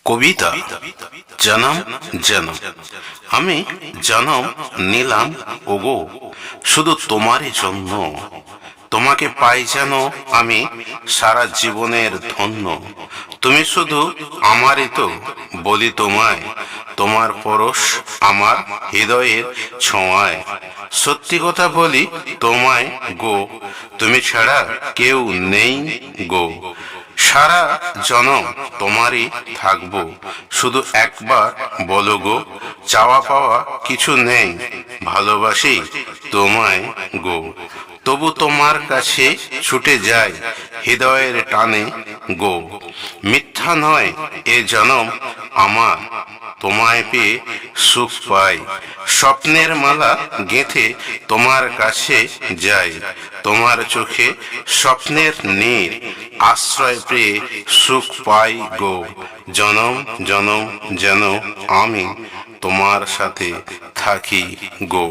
কবিতা জনম জনম। আমি জনম নিলাম ওগো শুধু তোমারই জন্য। তোমাকে পাই যেন আমি সারা জীবনের ধন্য। তুমি শুধু আমারই তো, বলি তোমায়, তোমার পরশ আমার হৃদয়ের ছোঁয়ায়। সত্যি কথা বলি তোমায় গো, তুমি ছাড়া কেউ নেই গো। সারা জনম তোমারই থাকবো, শুধু একবার বলো গো। চাওয়া পাওয়া কিছু নেই, ভালোবাসি তোমায় গো। তবু তোমার কাছে ছুটে যাই হৃদয়ের টানে গো। মিথ্যা নয় এ জনম আমার, তোমায় পেয়ে সুখ পাই। স্বপ্নের মালা গেঁথে তোমার কাছে যাই, তোমার চোখে স্বপ্নের নীর আশ্রয় পেয়ে সুখ পাই গো। জনম জনম যেন আমি তোমার সাথে থাকি গো।